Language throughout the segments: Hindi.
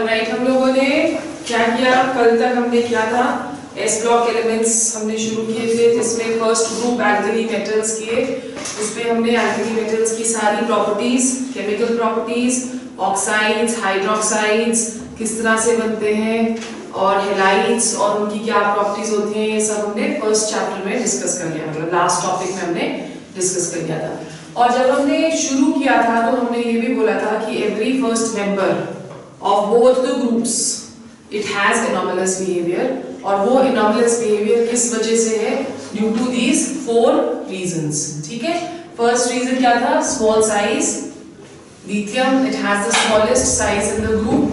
ऑलराइट, हम लोगों ने क्या किया, कल तक हमने किया था एस ब्लॉक एलिमेंट्स हमने शुरू किए थे, जिसमें फर्स्ट ग्रुप एल्कली मेटल्स किए। उसमें हमने एल्कली मेटल्स की सारी properties, chemical properties, oxides, hydroxides किस तरह से बनते हैं और हैलाइड्स और उनकी क्या प्रॉपर्टीज होती हैं, ये सब हमने फर्स्ट चैप्टर में डिस्कस कर लिया, मतलब लास्ट टॉपिक में हमने डिस्कस कर लिया था। और जब हमने शुरू किया था तो हमने ये भी बोला था कि every first member of both the groups it has anomalous behaviour, और वो एनोमलस बिहेवियर किस वजह से है, ड्यू टू दीज 4 रीजंस। ठीक है, फर्स्ट रीजन क्या था, small size, lithium it has the smallest size in the group.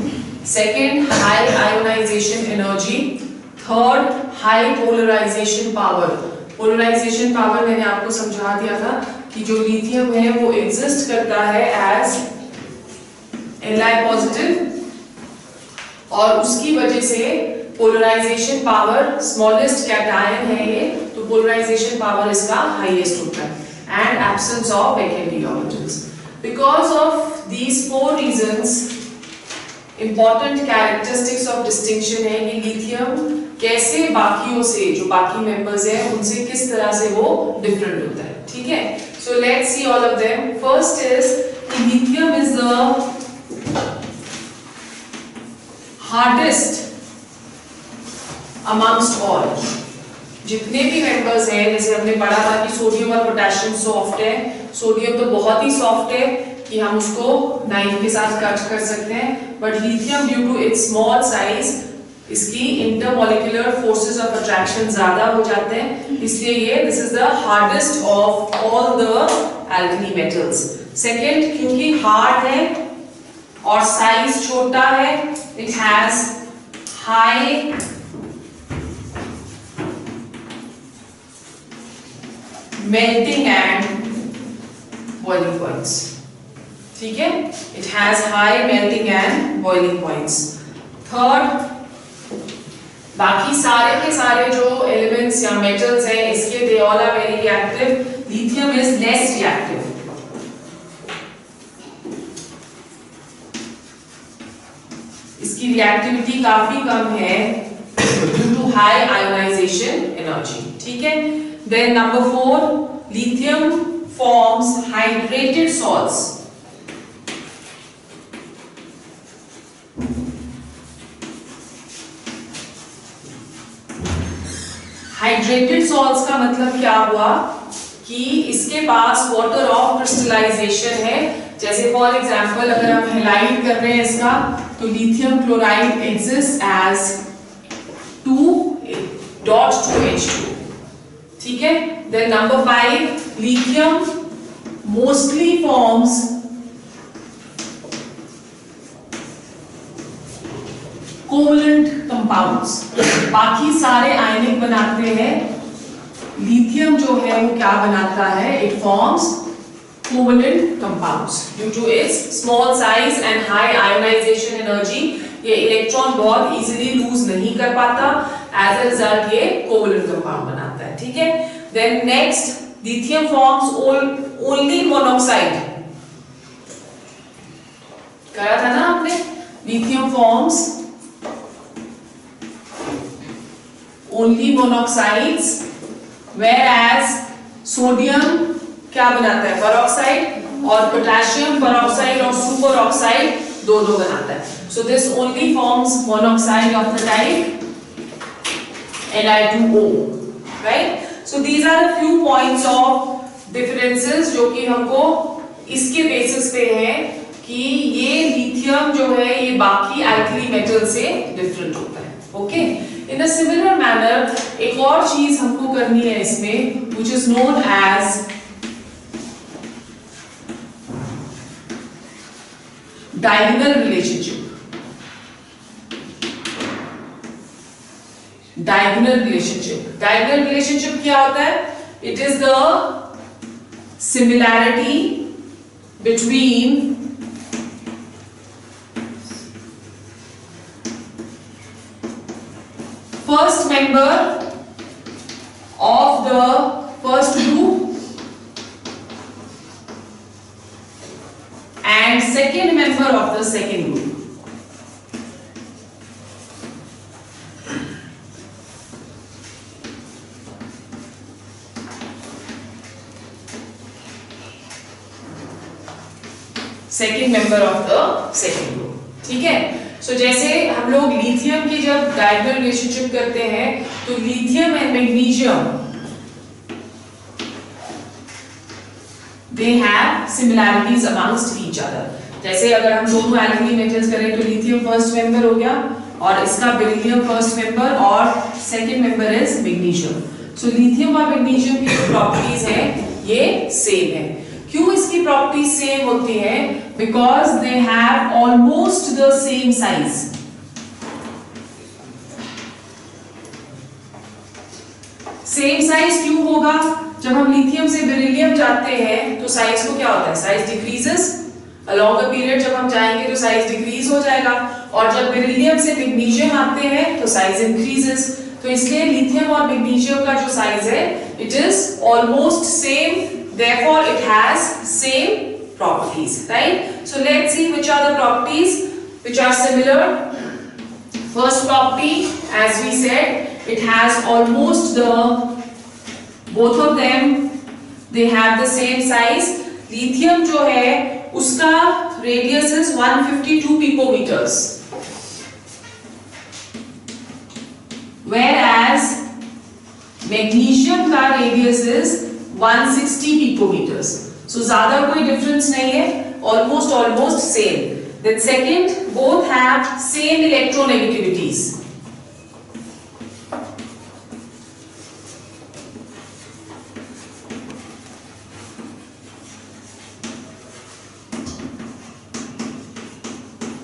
Second, high ionization energy. Third, high polarization power. Polarization power मैंने आपको समझा दिया था कि जो लिथियम है वो एग्जिस्ट करता है एज Li पॉजिटिव, और उसकी वजह से पोलराइजेशन पावर, स्मॉलेस्ट कैटायन है ये, तो पोलराइजेशन पावर इसका हाईएस्ट होता है, and absence of vacant orbitals. Because of these 4 reasons, important characteristics of distinction है कि लिथियम कैसे बाकियों से, जो बाकी मेंबर्स हैं उनसे किस तरह से वो डिफरेंट होता है। ठीक है, so let's see all of them. First is कि lithium is the hardest amongst all. जितने भी मेंबर्स हैं, जैसे हमने पढ़ा था कि सोडियम और पोटेशियम सॉफ्ट है, सोडियम तो बहुत ही सॉफ्ट है कि हम उसको नाइफ के साथ कट कर सकते हैं, but lithium due to its small size इसकी इंटरमॉलिक्यूलर फोर्सेस ऑफ अट्रैक्शन ज्यादा हो जाते हैं, इसलिए ये this is the hardest of all the alkali metals. Second, क्योंकि हार्ड है और साइज छोटा है, it has high melting and boiling points. ठीक है, it has high melting and boiling points. Third, बाकी सारे के सारे जो एलिमेंट्स या मेटल्स हैं इसके they all are very reactive, lithium is less reactive. इसकी रिएक्टिविटी काफी कम है due to high ionization energy. ठीक है, then number 4, lithium forms hydrated salts. Hydrated salts का मतलब क्या हुआ कि इसके पास वाटर ऑफ क्रिस्टलाइजेशन है। जैसे फॉर एग्जांपल अगर हम हैलाइड कर रहे हैं इसका, तो lithium chloride exist as 2.2H2। ठीक है, then number 5, lithium mostly forms covalent compounds. बाकी सारे आयनिक बनाते हैं, लिथियम जो है वो क्या बनाता है, it forms covalent compounds due to its small size and high ionization energy. ये इलेक्ट्रॉन बहुत इजीली लूज नहीं कर पाता, एज अ रिजल्ट ये कोवलेंट कंपाउंड बनाता है। ठीक है, then next, lithium forms only monoxide. करा था ना आपने, लिथियम फॉर्म्स only monoxides, whereas sodium क्या बनाता है, peroxide, और potassium peroxide और superoxide दोनों बनाता है। So this only forms monoxide of the type Ni2O, right? So these are a few points of differences जो कि हमको इसके बेसिस पे है कि ये लिथियम जो है ये बाकी एल्कली मेटल से डिफरेंट होता है। Okay, in a similar manner एक और चीज हमको करनी है इसमें, which is known as diagonal relationship. Diagonal relationship. Diagonal relationship क्या होता है? It is the similarity between first member of the first group and second member of the second group. Second member of the second group. ठीक है, सो जैसे हम लोग लिथियम की जब डायगोनल रिलेशनशिप करते हैं तो lithium and magnesium they have similarities amongst each other। जैसे अगर हम दोनों एल्कली मेटल्स करें तो लिथियम फर्स्ट मेंबर हो गया और इसका बेरिलियम फर्स्ट मेंबर और second member is magnesium. So lithium और मैग्नीशियम की जो प्रॉपर्टीज हैं ये सेम है। क्यों इसकी प्रॉपर्टीज सेम होती है? Because they have almost the same size. Same size क्यों होगा? जब हम लिथियम से बेरिलियम जाते हैं तो साइज को क्या होता है? Size decreases along a period. जब हम जाएंगे तो साइज डिक्रीज हो जाएगा और जब बेरिलियम से मैग्नीशियम आते हैं तो साइज इंक्रीजेस। तो इसलिए लिथियम और मैग्नीशियम का जो साइज है it is almost same, therefore it has same properties, right? So let's see which are the properties which are similar. First property, as we said, it has almost the both of them they have the same size। Lithium जो है उसका radius is 152 picometres, whereas magnesium का रेडियस इज 160 पिकोमीटर्स। सो ज्यादा कोई डिफरेंस नहीं है, almost same. Then second, both have same electronegativities।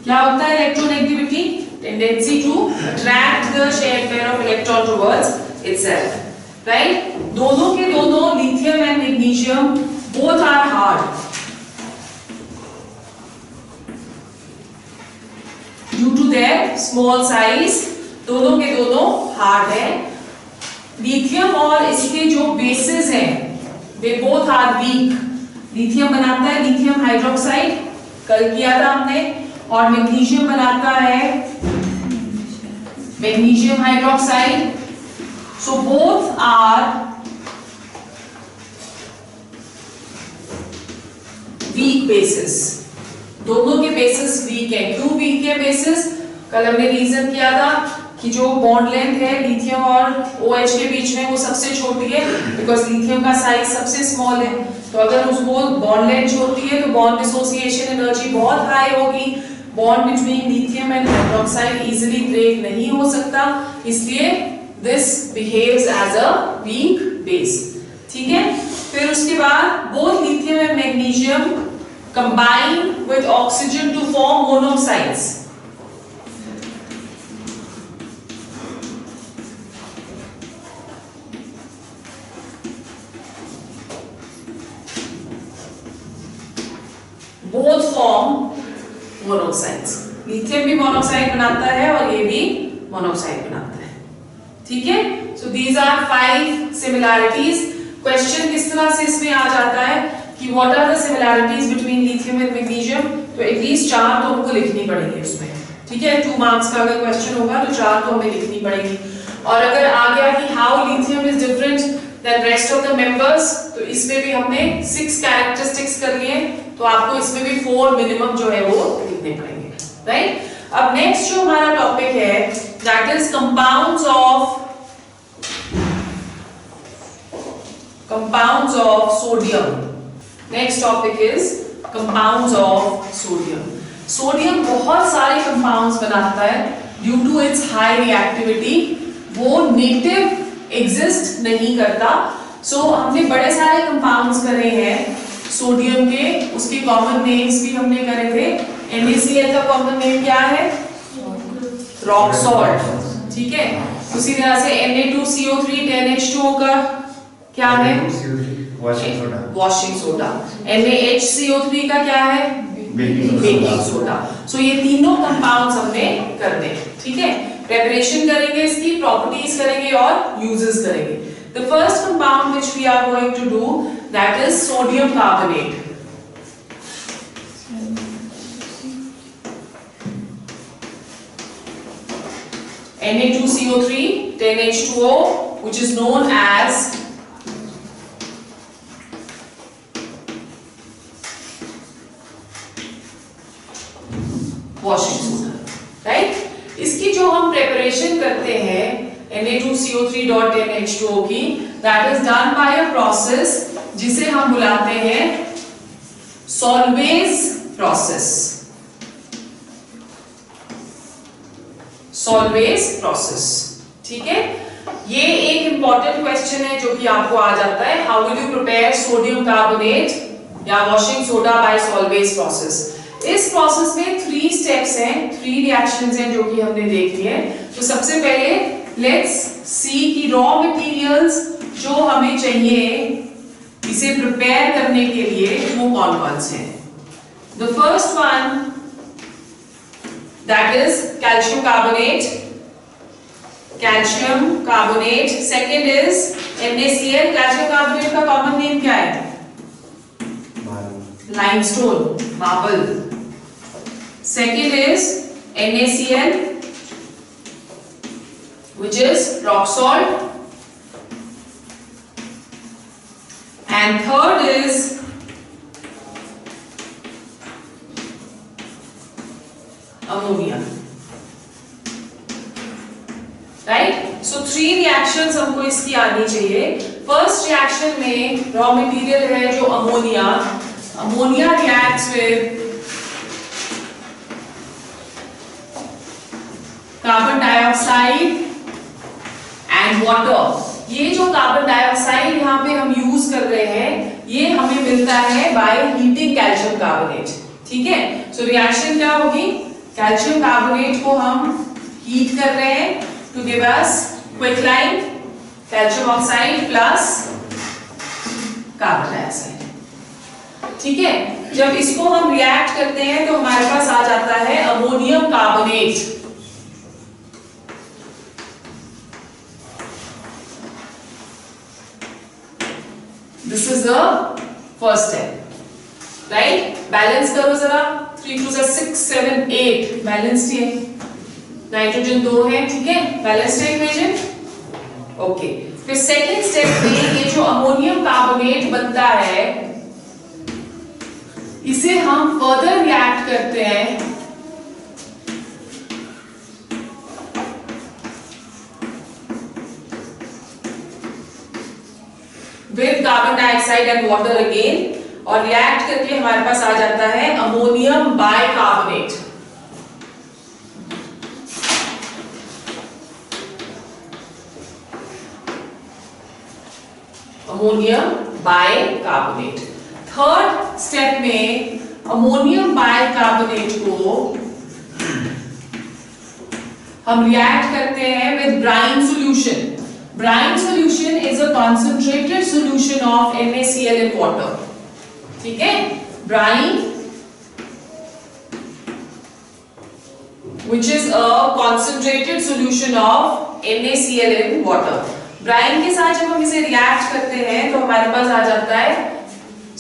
क्या होता है electronegativity? Tendency to attract the shared pair of electron towards itself, right? दोनों के दोनों lithium and magnesium both are hard due to their small size. दोनों के दोनों हार्ड है। लिथियम और इसके जो बेसेस हैं they both are weak. Lithium बनाता है लिथियम हाइड्रोक्साइड, कल किया था हमने, और मैग्नीशियम बनाता है magnesium hydroxide. So both are weak bases. दोनों के बेसिस वीक है। क्यों वीक है बेसिस? कल हमने रीजन किया था कि जो बॉन्ड लेंथ है लिथियम और OH के बीच में वो सबसे छोटी है, बिकॉज लिथियम का साइज सबसे स्मॉल है। तो अगर उसको बॉन्ड लेंथ छोटी है तो बॉन्ड डिसोसिएशन एनर्जी बहुत हाई होगी। Bond between lithium and hydroxide easily break नहीं हो सकता, इसलिए this behaves as a weak base. ठीक है, फिर उसके बाद both lithium and magnesium combine with oxygen to form monoxides. Both form monoxides. Lithium भी मोनोऑक्साइड बनाता है और ये भी मोनोऑक्साइड बनाता है। ठीक है, so these are 5 similarities. Question किस तरह से इसमें आ जाता है कि what are the similarities between lithium and magnesium? तो एटलीस्ट 4 तो हमको लिखनी पड़ेगी उसमें। ठीक है, 2 मार्क्स का अगर क्वेश्चन होगा तो 4 तो हमें लिखनी पड़ेगी। और अगर आ गया कि how lithium is different than rest of the members, तो इसमें भी हमने 6 कैरेक्टरिस्टिक्स कर लिए, तो आपको इसमें भी 4 मिनिमम जो है वो लिखने पड़ेंगे, राइट? अब नेक्स्ट जो हमारा टॉपिक है that is compounds of sodium. Next topic is compounds of sodium. Sodium बहुत सारे कंपाउंड्स बनाता है due to its high reactivity. वो नेटिव एग्जिस्ट नहीं करता। सो हमने बड़े सारे कंपाउंड्स करे हैं सोडियम के, उसके कॉमन नेम्स भी हमने करे थे। NaCl का कॉमन नेम क्या है? Rock salt. ठीक है, उसी तरह से Na2CO3 10H2O का क्या है? Washing soda. NaHCO3 का क्या है? Baking soda. सो ये तीनों कंपाउंड्स हमने करने हैं। ठीक है, प्रेपरेशन करेंगे, इसकी प्रॉपर्टीज करेंगे और यूजेस करेंगे। The first compound which we are going to do that is sodium carbonate. Na2CO3 10H2O, which is known as washing soda, right. इसकी जो हम प्रिपरेशन करते हैं Na2CO3.10H2O की, that is done bye a process जिसे हम बुलाते हैं सॉल्वेज प्रोसेस। सॉल्वेज प्रोसेस, ठीक है। ये एक इंपॉर्टेंट क्वेश्चन है जो कि आपको आ जाता है, how will you prepare sodium carbonate या washing soda by Solvay process. इस प्रोसेस में 3 स्टेप्स हैं, 3 रिएक्शंस हैं जो कि हमने देखी है। तो सबसे पहले लेट्स सी कि रॉ मटेरियल्स जो हमें चाहिए इसे प्रिपेयर करने के लिए वो कौन कौन से हैं। The first one that is calcium carbonate, calcium carbonate. Second is NaCl। Calcium carbonate का कॉमन नेम क्या है? Limestone, marble. Second is NaCl which is rock salt, and third is ammonia, right? So 3 reactions हमको इसकी आनी चाहिए। फर्स्ट रिएक्शन में रॉ मटेरियल है जो ammonia, ammonia reacts with carbon dioxide and water. ये जो कार्बन डाइऑक्साइड यहाँ पे हम यूज कर रहे हैं ये हमें मिलता है बाय हीटिंग कैल्शियम कार्बोनेट, ठीक है। सो रिएक्शन क्या होगी? कैल्शियम कार्बोनेट को हम हीट कर रहे हैं to give us quicklime calcium oxide plus carbon dioxide, ठीक है। जब इसको हम रिएक्ट करते हैं तो हमारे पास आ जाता है ammonium carbonate. This is the first step, right? Balance करो जरा, 3 2 6 7 8 बैलेंस्ड है, नाइट्रोजन 2 है, ठीक है, बैलेंस्ड है इक्वेशन, ओके। फिर सेकेंड स्टेप में ये जो अमोनियम कार्बोनेट बनता है इसे हम फर्दर रिएक्ट करते हैं with carbon dioxide and water again, और रिएक्ट करके हमारे पास आ जाता है ammonium bicarbonate. Ammonium bicarbonate. Third step में अमोनियम बाइकार्बोनेट को हम रिएक्ट करते हैं with brine solution. Brine solution is a concentrated solution of NaCl in water, ठीक है। Brine which is a concentrated solution of NaCl in water। Brine के साथ जब हम इसे रिएक्ट करते हैं तो हमारे पास आ जाता है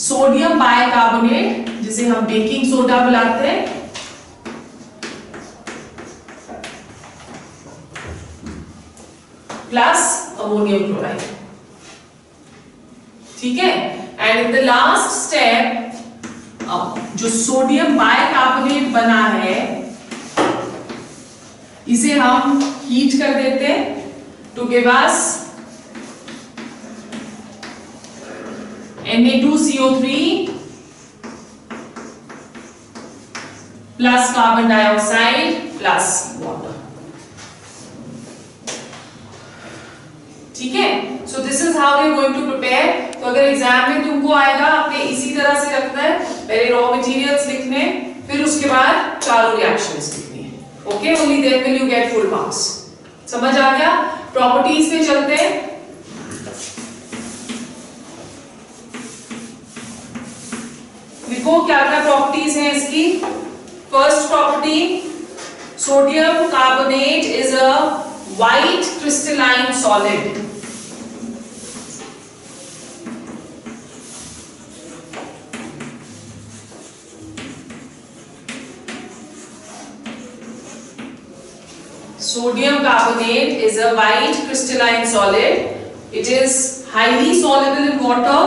सोडियम बाइकार्बोनेट जिसे हम बेकिंग सोडा बुलाते हैं, प्लस अमोनियम क्लोराइड, ठीक है। And in the last step जो सोडियम बाइकार्बोनेट बना है इसे हम हीट कर देते हैं to give us Na2CO3 plus carbon dioxide plus water, ठीक है। So this is how we are going to prepare. तो अगर एग्जाम में तुमको आएगा आपने इसी तरह से रखना है, पहले रॉ मटेरियल्स लिखने, फिर उसके बाद चारों रिएक्शंस लिखनी है, okay. Only then will you get full marks. समझ आ गया? प्रॉपर्टीज पे चलते हैं। लिखो क्या क्या प्रॉपर्टीज हैं इसकी। First property, sodium carbonate is a white crystalline solid। Sodium carbonate is a white crystalline solid. It is highly soluble in water.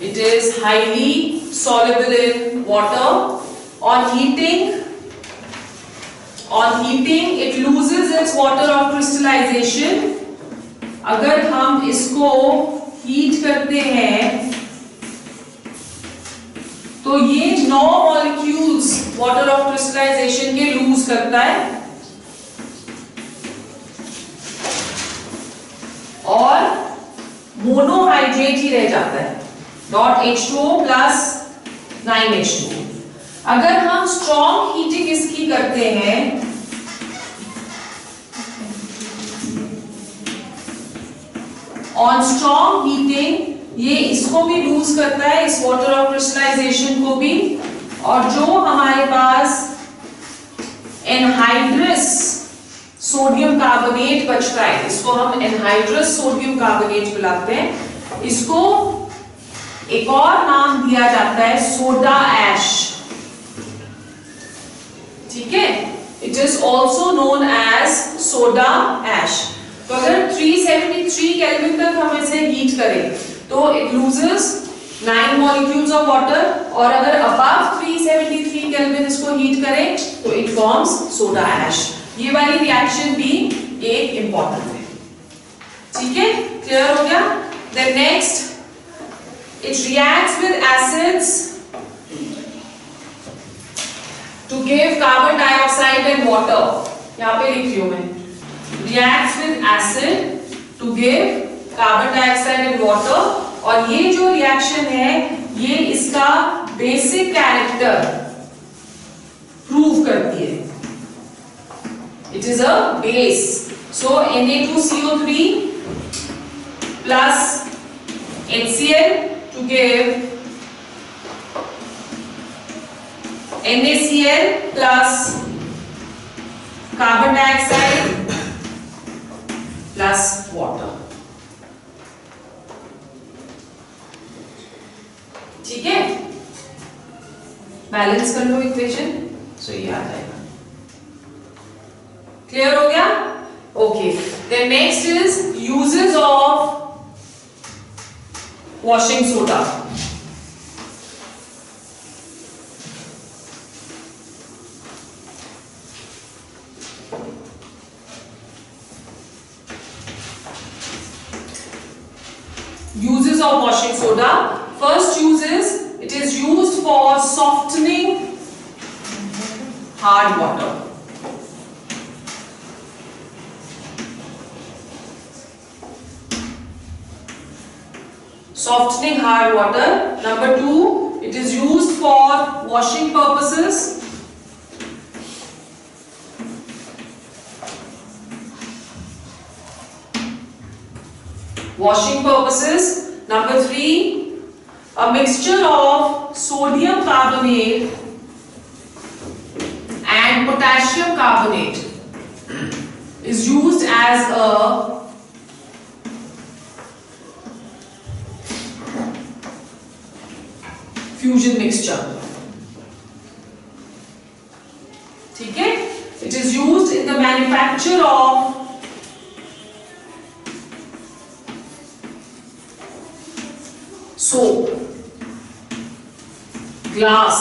it is highly soluble in water. On heating it loses its water of crystallization. अगर हम इसको हीट करते हैं तो ये 9 मॉलिक्यूल्स वाटर ऑफ क्रिस्टलाइजेशन के लूज करता है और मोनोहाइड्रेट ही रह जाता है, .H2O प्लस 9H2O। अगर हम स्ट्रॉन्ग हीटिंग इसकी करते हैं ऑन स्ट्रॉन्ग हीटिंग ये इसको भी लूज करता है, इस वाटर ऑफ क्रिस्टलाइजेशन को भी, और जो हमारे पास एनहाइड्रस सोडियम कार्बोनेट बचता है, इसको हम एनहाइड्रस सोडियम कार्बोनेट बुलाते हैं, इसको एक और नाम दिया जाता है सोडा ऐश। ठीक है, it is also known as soda ash. तो अगर 373 केल्विन तक हम इसे हीट करें तो it loses 9 molecules of water, और अगर अबव 373 केल्विन इसको हीट करें तो इट फॉर्म्स सोडा ऐश। ये वाली रिएक्शन भी एक इंपॉर्टेंट है। ठीक है, क्लियर हो गया? Then next, it reacts with acids to give carbon dioxide and water. यहाँ पे लिख रही हूं मैं, reacts with acid to give carbon dioxide and water, और ये जो रिएक्शन है ये इसका बेसिक कैरेक्टर प्रूव करती है। It is a base, so Na2CO3 plus HCl to give NaCl plus carbon dioxide plus water। ठीक है, बैलेंस कर लो इक्वेशन, सो ये आ जाएगा। क्लियर हो गया? Okay, then next is uses of washing soda। Uses of washing soda. First use is, it is used for softening hard water। Softening hard water. Number 2, it is used for washing purposes. Washing purposes. Number 3, a mixture of sodium carbonate and potassium carbonate is used as a fusion mixture. ठीक है, it is used in the manufacture of soap, glass.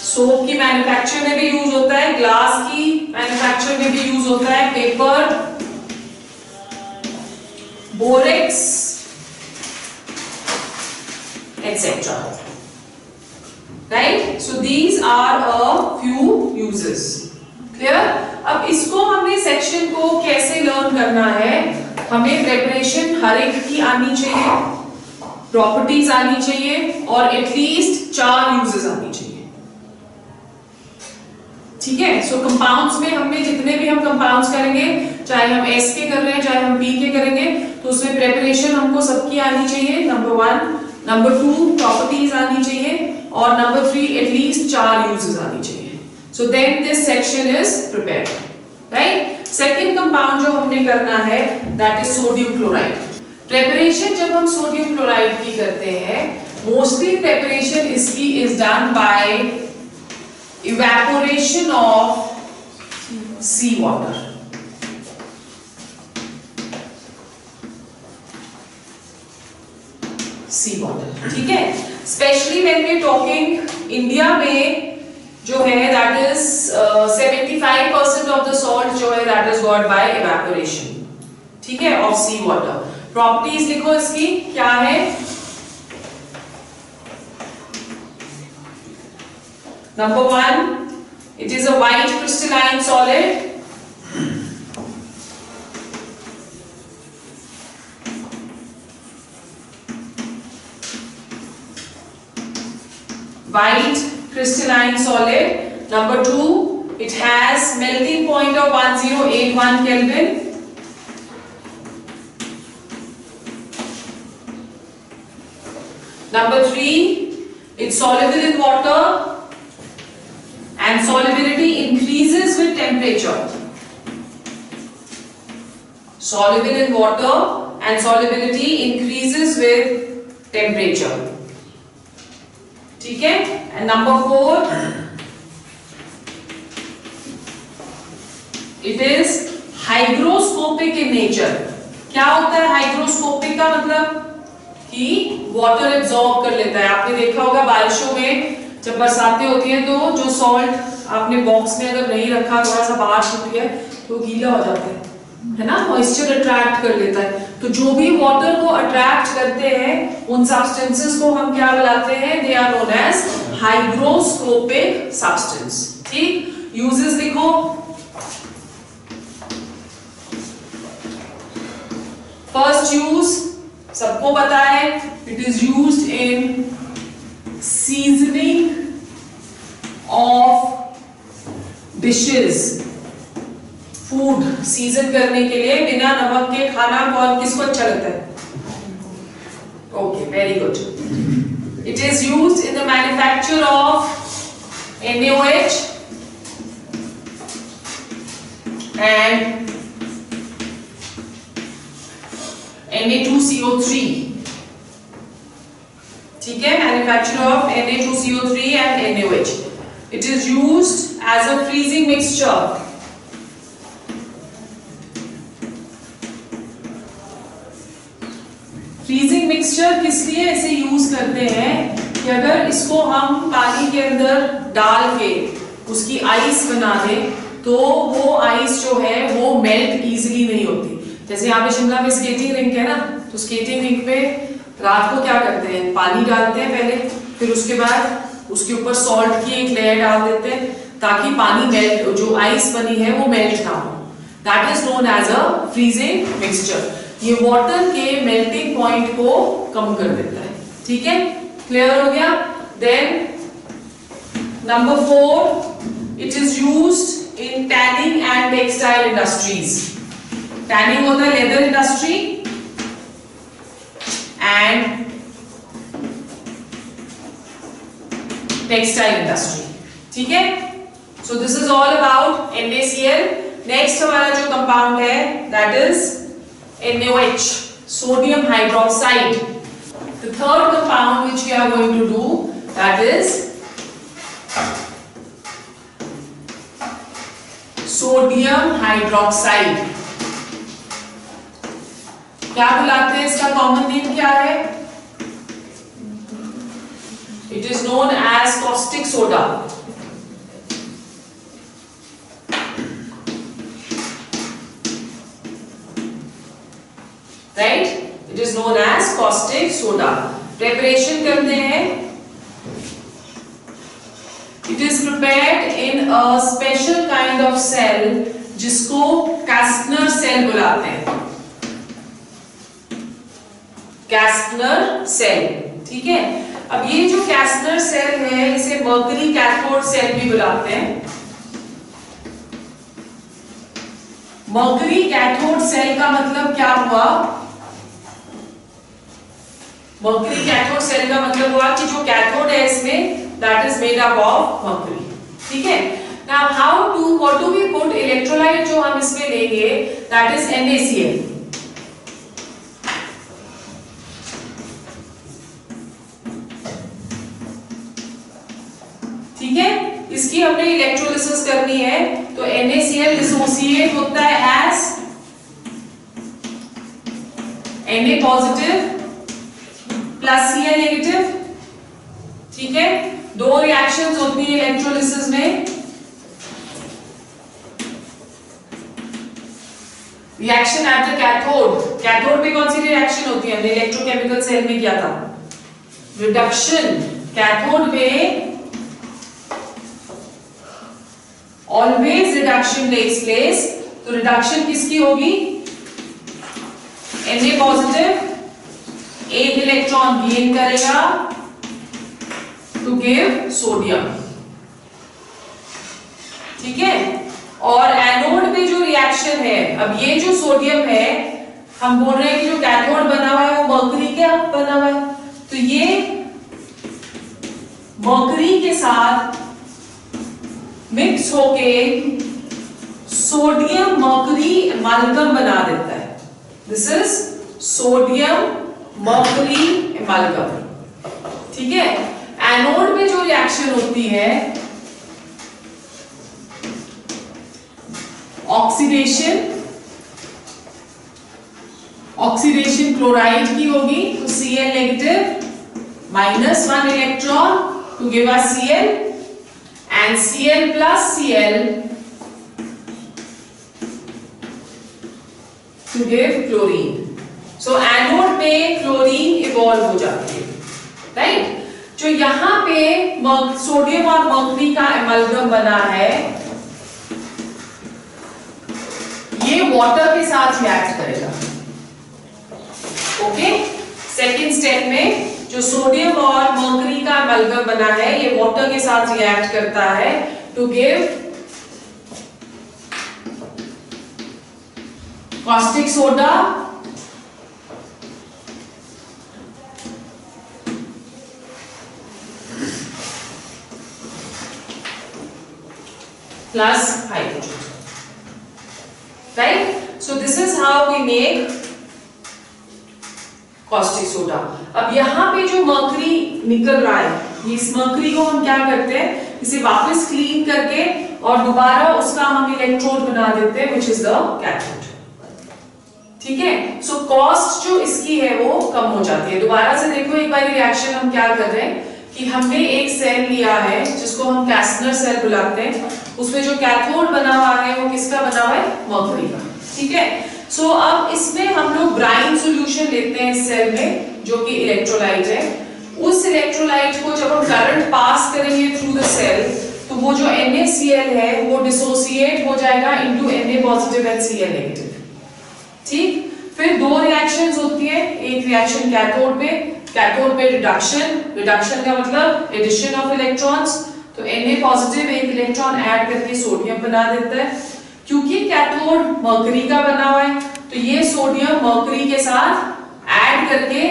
Soap की मैन्युफैक्चर में भी यूज होता है, ग्लास की मैन्युफैक्चर में भी यूज होता है, paper, borax etc. Right? So these are a few uses. Clear? अब इसको हमने सेक्शन को कैसे लर्न करना है, हमें प्रेपरेशन हर एक की आनी चाहिए, प्रॉपर्टीज आनी चाहिए, और एटलीस्ट 4 यूजेस आनी चाहिए। ठीक है, सो कंपाउंड्स में हमने जितने भी हम कंपाउंड्स करेंगे, चाहे हम एस के कर रहे हैं चाहे हम पी के करेंगे, तो उसमें प्रेपरेशन हमको सबकी आनी चाहिए, नंबर 1, नंबर 2 प्रॉपर्टीज आनी चाहिए, और नंबर 3 एटलीस्ट 4 यूजेस आनी चाहिए। So then this section is prepared, right? Second compound जो हमने करना है that is sodium chloride. Preparation जब हम सोडियम क्लोराइड की करते हैं, मोस्टली प्रेपरेशन इसकी is done by evaporation of sea water. Sea water, ठीक है। Specially when we talking India में जो है that is 75% of the salt जो है that is got by evaporation, ठीक है, ऑफ सी वाटर। प्रॉपर्टीज लिखो इसकी क्या है। Number 1, it is a white crystalline solid. White crystalline solid. Number 2, it has melting point of 1081 Kelvin. Number 3, it's soluble in water and solubility increases with temperature. Soluble in water and solubility increases with temperature. ठीक है। And number 4, it is hygroscopic in nature. क्या होता है हाइग्रोस्कोपिक का मतलब कि वाटर एब्जॉर्ब कर लेता है। आपने देखा होगा बारिशों में जब बरसातें होती हैं तो जो सॉल्ट आपने बॉक्स में अगर नहीं रखा, थोड़ा सा बाहर छूट गया तो गीला हो जाता है ना, मॉइस्चर अट्रैक्ट कर लेता है। तो जो भी वाटर को अट्रैक्ट करते हैं उन सब्सटेंसेस को हम क्या बुलाते हैं, they are known as hygroscopic substance, ठीक। यूजेस लिखो। फर्स्ट यूज सबको पता है, it is used in seasoning of dishes. Food season करने के लिए बिना नमक के खाना कौन किसको अच्छा लगता है? Okay, very good. It is used in the manufacture of NaOH and Na2CO3, ठीक है, manufacture of Na2CO3 and NaOH. It is used as a freezing mixture. Freezing mixture किस लिए इसे यूज करते हैं कि अगर इसको हम पानी के अंदर डाल के उसकी आइस बना दें तो वो आइस जो है वो मेल्ट इजीली नहीं होती। जैसे यहाँ पे शिमला में स्केटिंग रिंक है ना, तो स्केटिंग रिंक पे रात को क्या करते हैं, पानी डालते हैं पहले, फिर उसके बाद उसके ऊपर सॉल्ट की एक लेयर डाल देते हैं ताकि पानी मेल्ट, जो आइस बनी है वो मेल्ट ना हो। That is known as a freezing mixture. ये वाटर के मेल्टिंग पॉइंट को कम कर देता है, ठीक है, क्लियर हो गया। Then number 4, it is used in tanning and textile industries. Tanning होता है leather industry and textile industry, ठीक है। So this is all about NaCl। Next हमारा जो कंपाउंड है that is NaOH, sodium hydroxide. The third compound which we are going to do, that is sodium hydroxide. क्या बुलाते हैं, इसका कॉमन नेम क्या है? It is known as caustic soda. Right? It is known as caustic soda. Preparation करते हैं। It is prepared in a special kind of cell जिसको Kastner cell बुलाते हैं। Kastner cell, ठीक है। अब ये जो Kastner cell है इसे Mercury cathode cell भी बुलाते हैं। Mercury cathode cell का मतलब क्या हुआ? मर्क्यूरी कैथोड सेल का मतलब हुआ कि जो कैथोड है इसमें that is made up of mercury, ठीक है। Now what do we put electrolyte जो हम इसमें लेंगे दैट इज NaCl। ठीक है, इसकी हमने इलेक्ट्रोलिसिस करनी है तो NaCl डिसोसिएट होता है as Na positive plus Cl negative. ठीक है, दो रिएक्शंस होती है इलेक्ट्रोलिसिस में। Reaction at the cathode, cathode में कौन सी रिएक्शन होती है, हमने इलेक्ट्रोकेमिकल सेल में किया था रिडक्शन। कैथोड में ऑलवेज रिडक्शन टेक्स प्लेस। तो रिडक्शन किसकी होगी, Na पॉजिटिव एक इलेक्ट्रॉन गेन करेगा टू गिव सोडियम। ठीक है, और एनोड में जो रिएक्शन है, अब ये जो सोडियम है हम बोल रहे हैं कि जो कैथोड बना हुआ है वो मर्करी क्या बना हुआ है, तो ये मर्करी के साथ मिक्स होके सोडियम मर्करी एमाल्गम बना देता है। This is sodium mercury amalgam. ठीक है, एनोड में जो रिएक्शन होती है ऑक्सीडेशन, ऑक्सीडेशन क्लोराइड की होगी, तो Cl negative -1 electron to give us Cl and Cl plus Cl to give chlorine. So anode में क्लोरीन इवॉल्व हो जाती है, राइट। जो यहां पे सोडियम और मर्करी का एमाल्गम बना है ये वाटर के साथ रिएक्ट करेगा। ओके, सेकेंड स्टेप में जो सोडियम और मर्करी का एमाल्गम बना है ये वाटर के साथ रिएक्ट करता है to give caustic soda plus hydrogen, right? So this is how we make caustic soda. अब यहाँ पे जो मर्करी निकल रहा है इस मर्करी को हम क्या करते हैं, इसे वापस क्लीन करके और दोबारा उसका हम इलेक्ट्रोड बना देते हैं which is the cathode. ठीक है, सो कॉस्ट जो इसकी है वो कम हो जाती है। दोबारा से देखो एक बार रिएक्शन हम क्या कर रहे हैं कि हमने एक सेल लिया है जिसको हम कैस्टनर सेल बुलाते हैं, उसमें जो कैथोड बना हुआ है वो किसका बना हुआ है, मर्करी का। ठीक है, सो अब इसमें हम लोग ब्राइन सॉल्यूशन लेते हैं इस सेल में जो कि इलेक्ट्रोलाइट है। उस इलेक्ट्रोलाइट को जब हम करंट पास करेंगे थ्रू द सेल तो वो जो NaCl है वो डिसोसिएट हो जाएगा into Na positive and Cl negative. ठीक, फिर दो रिएक्शंस होती है, एक रिएक्शन कैथोड पे रिडक्शन का मतलब एडिशन ऑफ इलेक्ट्रॉन्स, तो Na पॉजिटिव एक इलेक्ट्रॉन ऐड करके सोडियम बना देता है। क्योंकि कैथोड मर्करी का बना हुआ है तो ये सोडियम मर्करी के साथ ऐड करके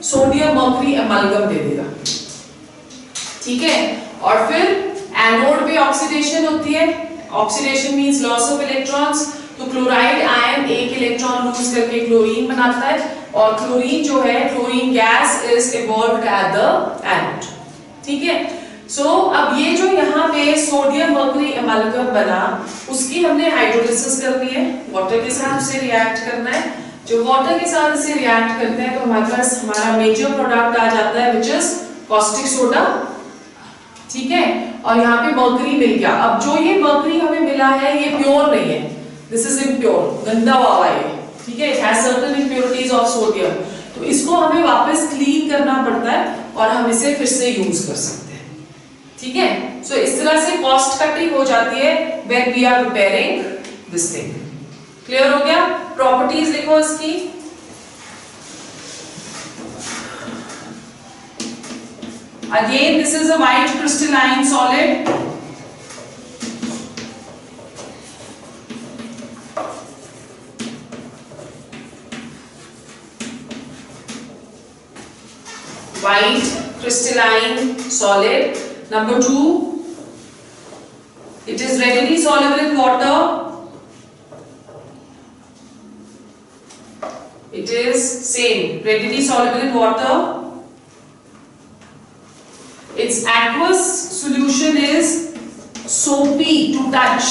सोडियम मर्करी एमाल्गम दे देगा। ठीक है, और फिर एनोड पे ऑक्सीडेशन होती है, oxidation means loss of electrons, तो क्लोराइड आयन एक इलेक्ट्रॉन लूज करके क्लोरीन बनाता है और क्लोरीन जो है chlorine gas is evolved at the anode. ठीक है, सो अब ये जो यहाँ पे सोडियम मर्करी एमाल्गम बना उसकी हमने हाइड्रोलिसिस करनी है, वाटर के साथ उसे रिएक्ट करना है। जो वाटर के साथ इसे रिएक्ट करते हैं तो हमारे पास हमारा मेजर प्रोडक्ट आ जाता है विच इज कास्टिक सोडा। ठीक है, और यहाँ पे मर्करी मिल गया। अब जो ये मर्करी हमें मिला है ये प्योर नहीं है, दिस इज इम्प्योर, गंदा हुआ है। ठीक है, it has certain impurities of sodium, तो इसको हमें वापस क्लीन करना पड़ता है और हम इसे फिर से यूज कर सकते हैं। ठीक है, सो इस तरह से कॉस्ट कटिंग हो जाती है when we are preparing this thing. Clear हो गया? प्रॉपर्टीज लिखो इसकी। Again this is a white crystalline solid, white crystalline solid. Number 2, it is readily soluble in water. It is same, readily soluble in water. Its aqueous solution is soapy to touch.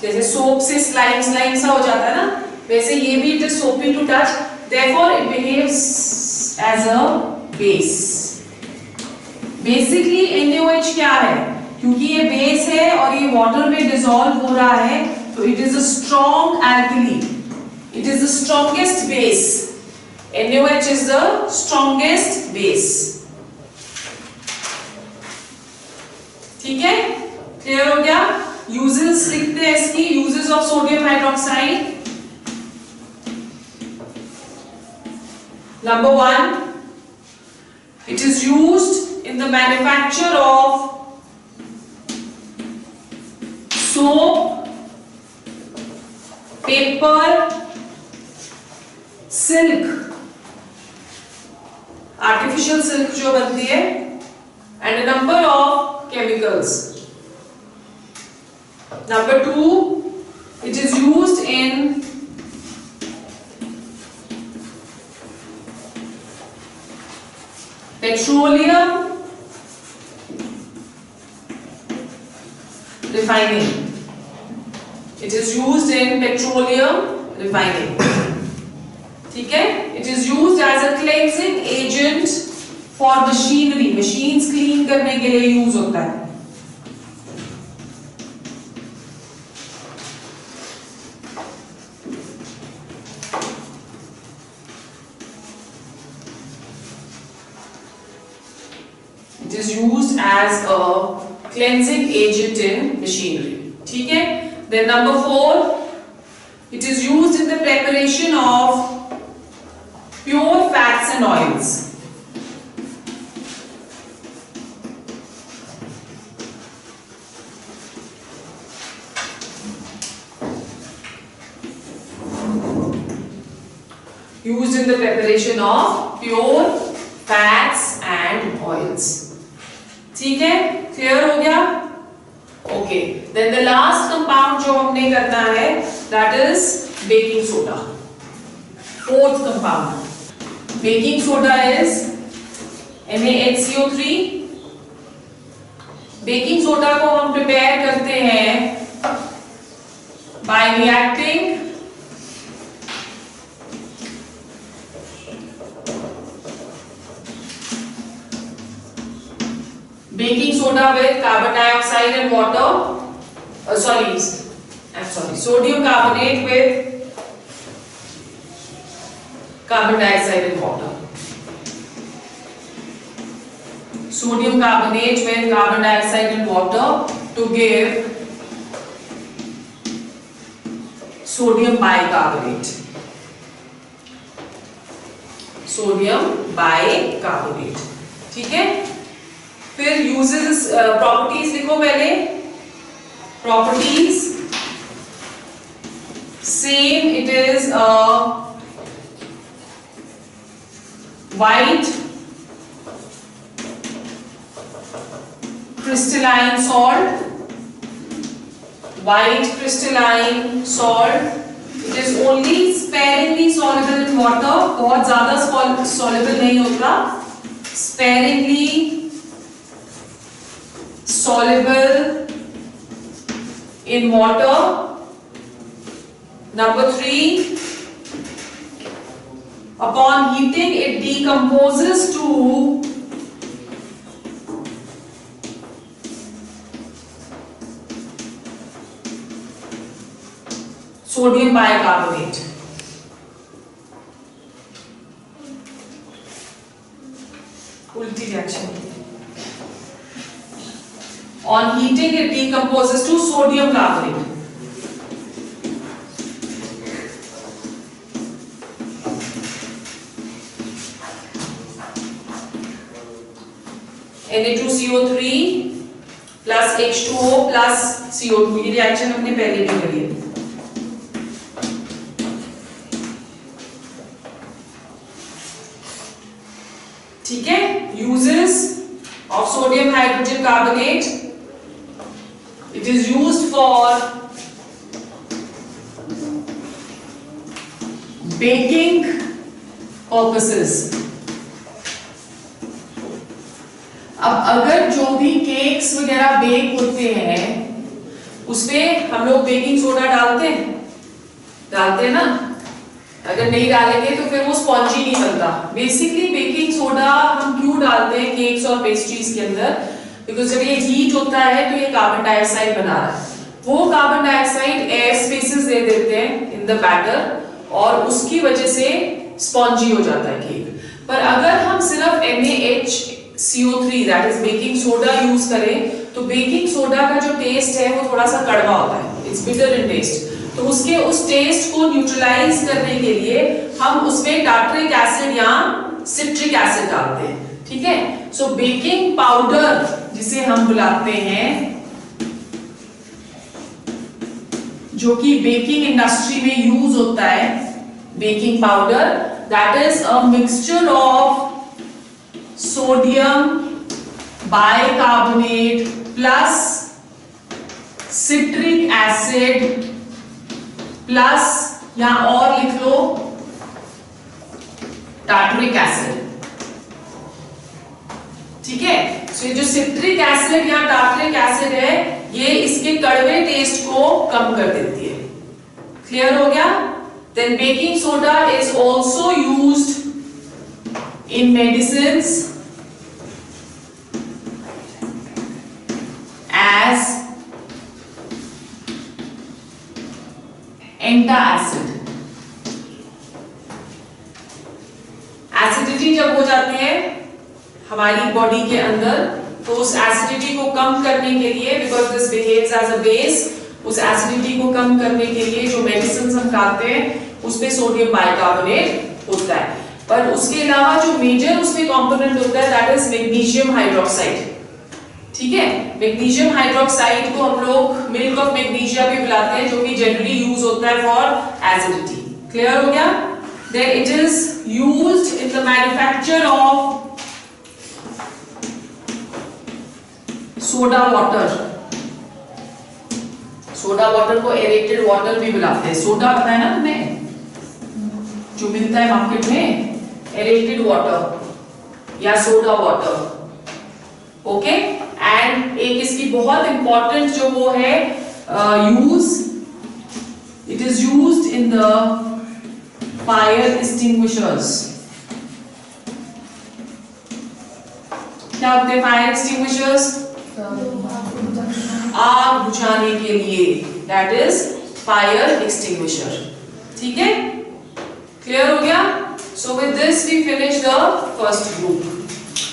जैसे सोप से स्लाइम सा हो जाता है ना, वैसे ये भी it is soapy to touch, therefore it behaves as a base. Basically NaOH क्या है, क्योंकि ये बेस है और ये वाटर में डिसॉल्व हो रहा है, तो it is a strong alkali, it is the strongest base. NaOH is the strongest base. ठीक है, क्लियर हो गया। यूजेस लिखते हैं इसकी, uses of sodium hydroxide. Number 1, it is used in the manufacture of soap, paper, silk, artificial silk जो बनती है, and a number of chemicals. Number 2, it is used in petroleum refining. It is used in petroleum refining. ठीक है, it is used as a cleansing agent for machinery. machines clean करने के लिए यूज होता है। It is used as a cleansing agent in machinery. ठीक है, then number 4, it is used in the preparation of pure fats and oils. Used in the preparation of pure fats and oils. ठीक है, क्लियर हो गया। Okay, then the last compound जो हमने करना है that is baking soda. Fourth compound baking soda is NaHCO3। Baking soda को हम प्रिपेयर करते हैं by reacting baking soda with carbon dioxide and water, sodium carbonate with carbon dioxide and water. Sodium carbonate with carbon dioxide and water to give sodium bicarbonate. Sodium bicarbonate, ठीक है। फिर यूजेस, प्रॉपर्टीज लिखो पहले। Properties same, it is white crystalline salt, white crystalline salt. It is only sparingly soluble in water, बहुत ज्यादा सॉल्युबल नहीं होता, sparingly soluble in water. Number 3, upon heating it decomposes to sodium bicarbonate. उल्टी reaction. On heating it decomposes to sodium carbonate. Na2CO3 plus H2O plus CO2, ये रिएक्शन हमने पहले भी करी है। ठीक है, uses of sodium hydrogen carbonate. It is used for baking purposes. अब अगर जो भी केक्स वगैरह बेक होते हैं उसमें हम लोग बेकिंग सोडा डालते हैं ना, अगर नहीं डालेंगे तो फिर वो स्पॉन्जी नहीं बनता। बेसिकली बेकिंग सोडा हम क्यों डालते हैं केक्स और पेस्ट्रीज के अंदर, बिकॉज जब ये हीट होता है तो ये कार्बन डाइऑक्साइड बना रहा है, वो कार्बन डाइऑक्साइड एयर स्पेसेस दे देते हैं इन द बैटर और उसकी वजह से स्पॉन्जी हो जाता है केक। पर अगर हम सिर्फ NaHCO3 that is baking soda use करें तो बेकिंग सोडा का जो टेस्ट है वो थोड़ा सा कड़वा होता है, इट्स बिटर इन टेस्ट। तो उसके उस टेस्ट को न्यूट्रलाइज करने के लिए हम उसमें टार्टरिक एसिड या सिट्रिक एसिड डालते हैं, ठीक है। सो बेकिंग पाउडर जिसे हम बुलाते हैं, जो कि बेकिंग इंडस्ट्री में यूज होता है, baking powder that is a mixture of sodium bicarbonate plus citric acid plus या और लिख लो टार्टरिक एसिड, ठीक है। सो ये जो सिट्रिक एसिड या टार्टरिक एसिड है ये इसके कड़वे टेस्ट को कम कर देती है। क्लियर हो गया? Then baking soda is also used in medicines as antacid. Acidity जब हो जाती है हमारी बॉडी के अंदर तो उस एसिडिटी को कम करने के लिए, because this behaves as a base, उस एसिडिटी को कम करने के लिए जो मेडिसिन हम खाते हैं उसमें सोडियम बाइकार्बोनेट होता है। पर उसके अलावा जो मेजर उसमें कंपोनेंट होता है दैट इज मैग्नीशियम हाइड्रोक्साइड, ठीक है। मैग्नीशियम हाइड्रोक्साइड को हम लोग मिल्क ऑफ मैग्नीशिया भी बुलाते हैं, जो कि जनरली यूज होता है फॉर एसिडिटी। क्लियर हो गया? Then it is used in the manufacture of soda water. Soda water को एरेटेड वाटर भी बुलाते हैं। सोडा पता है ना तुम्हें, जो मिलता है मार्केट में, एरेटेड वाटर या सोडा वाटर, ओके। एंड एक इसकी बहुत इंपॉर्टेंट जो वो है use, it is used in the fire extinguishers. क्या होते हैं फायर एक्सटिंग्विशर्स? आग बुझाने के लिए, दैट इज फायर एक्सटिंग्विशर, ठीक है। क्लियर हो गया? So with this we finish the first group.